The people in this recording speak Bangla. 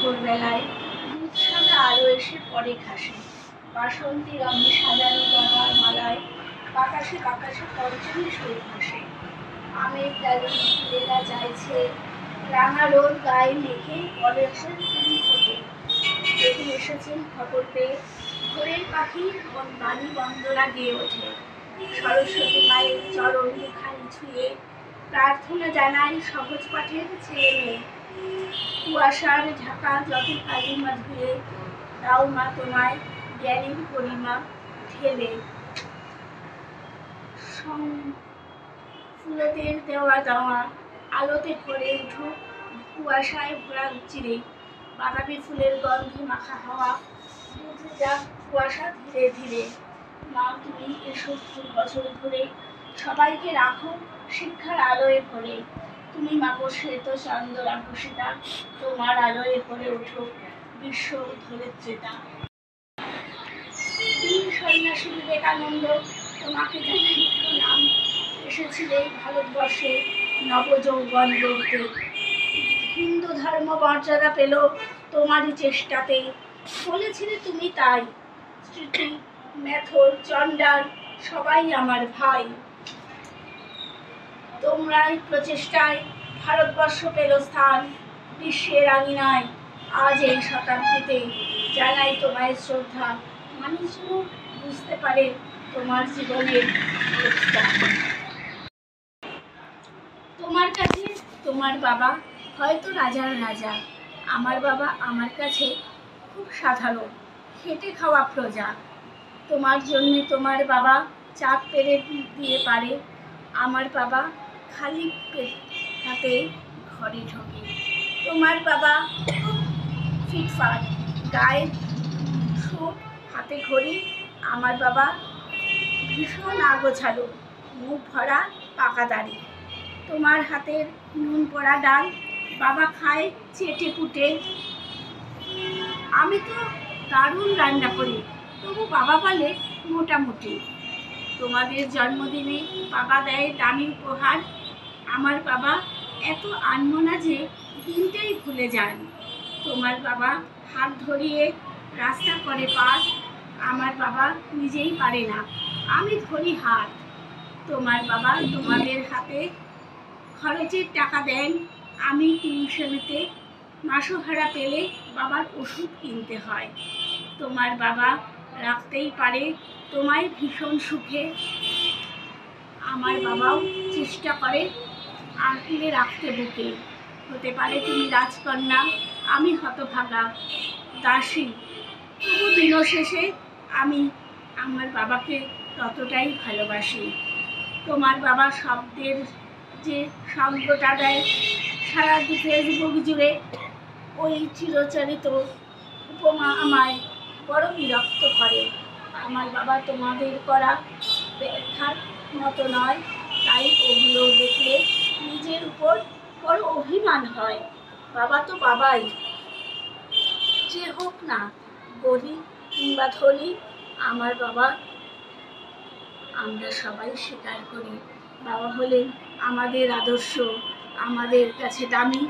ভোরবেলায় দুধ সাদা আলো এসে পড়ে ঘাসে, বাসন্তী রঙে সাজানো জবার মালায় বাতাসে বাতাসে পঞ্চমী সুর ভাসে। আমের ডালে ফুলেরা চাইছে, রাঙা রোদ গায়ে মেঘে পরেশের ফুল ফোটে। দেখে এসেছেন খবর পেয়ে, ভোরের পাখি বাণী বন্দনা গেয়ে ওঠে। সরস্বতী মায়ের চরণ মুখানি ছুঁয়ে প্রার্থনা জানায় সহজ পাঠের ছেলে মেয়ে। কুয়াশার ঢাকা যত কালিমা ধুয়ে দাও মা তোমায় জ্ঞানের পরিমা ঢেলে। ফুলদের দেওয়া দেওয়া আলোতে ভরে উঠুক কুয়াশায় ভরা চিরে, বাতাবি ফুলের গন্ধে মাখা হাওয়া বুঝে যাক কুয়াশা ধীরে ধীরে। মা তুমি এসো বছর ধরে সবাইকে রাখো শিক্ষার আলোয় ভরে। তুমি মাগো শ্বেত চন্দ্র আকুশিতা, তোমার আলোয় ভরে উঠুক বিশ্ব ধরিত্রীতা। তুমি সন্ন্যাসী বিবেকানন্দ, তোমাকে জানাই প্রণাম। এসেছিলে ভারতবর্ষে নবযৌবন গড়তে, হিন্দু ধর্ম মর্যাদা পেল তোমারই চেষ্টাতে। বলেছিলে তুমি তাই, স্মৃতি মেথর চণ্ডাল সবাই আমার ভাই। তোমরাই প্রচেষ্টায় ভারতবর্ষ পেল স্থান বিশ্বের আঙিনায়। আজ এই শতাব্দীতে জানাই তোমায় শ্রদ্ধা, মানুষজন বুঝতে পারে তোমার জীবনের অবস্থা। তোমার কাছে তোমার বাবা হয়তো রাজার রাজা, আমার বাবা আমার কাছে খুব সাধারণ খেটে খাওয়া প্রজা। তোমার জন্যে তোমার বাবা চাঁদ পেরে দিয়ে পারে, আমার বাবা খালি হাতে ঘরে ঢোকে। তোমার বাবা ফিটফাট গায়ে সুট হাতে ঘড়ি, আমার বাবা ভীষণ আগোছালো মুখ ভরা পাকা দাড়ি। তোমার হাতের নুন পড়া ডাল বাবা খায় চেটে পুটে। আমি তো দারুণ রান্না করি, তবু বাবা বলে মোটামুটি। তোমাদের জন্মদিনে বাবা দেয় দামি উপহার, আমার বাবা এত আনমনা যে দিনটাই ভুলে যান। তোমার বাবা হাত ধরিয়ে রাস্তা করে পার, আমার বাবা নিজেই পারে না, আমি ধরি হাত। তোমার বাবা তোমাদের হাতে খরচের টাকা দেন, আমি টিউশনিতে মাসোহারা পেলে বাবার ওষুধ কিনতে হয়। তোমার বাবা রাখতেই পারে তোমায় ভীষণ সুখে, আমার বাবাও চেষ্টা করে আঁকড়ে রাখতে বুকে। হতে পারে তুমি রাজকন্যা, আমি হতভাগা দাসী, তবু দিন শেষে আমি আমার বাবাকে ততটাই ভালোবাসি। তোমার বাবা শব্দের যে সঙ্গটা দেয় সারা ফেসবুক জুড়ে, ওই চিরচরিত উপমা আমায় বড় বিরক্ত করে। আমার বাবা তোমাদের করা ব্যাখ্যার মতো নয়, তাই ওগুলো দেখলে নিজের উপর বড় অভিমান হয়। বাবা তো বাবাই, যে হোক না গরিব কিংবা ধনী, আমার বাবা আমরা সবাই স্বীকার করি। বাবা হলেন আমাদের আদর্শ, আমাদের কাছে দামি।